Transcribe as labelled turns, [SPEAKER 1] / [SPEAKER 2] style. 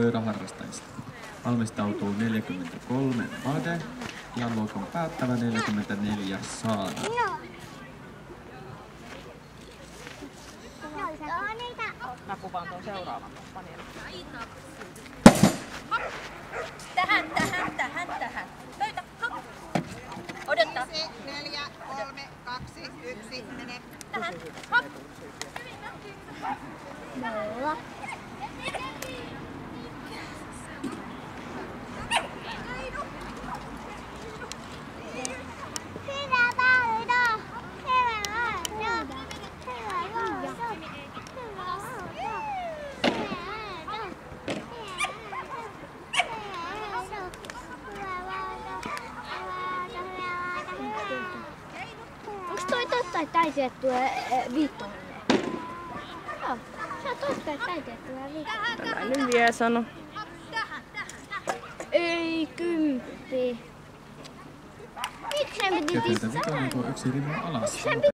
[SPEAKER 1] koiraharrastajista. Valmistautuu 43 Vade ja luokan päättävä 44 Saana.
[SPEAKER 2] Mä kuvaan tuon seuraavan paneelin. Tähän. Löytä, hop. Odottaa.
[SPEAKER 3] 4, 3, 2, 1, mene.
[SPEAKER 2] Tähän, hop.
[SPEAKER 4] Nolla. Onks toi totta, että äitiä tulee vitonen? Joo, se on totta, että äitiä tulee vitonen.
[SPEAKER 2] Älä nyt vielä sano.
[SPEAKER 4] Ei, 10. Miksi sen piti
[SPEAKER 1] Ja teiltä vitonen tuo yksi rivi alas.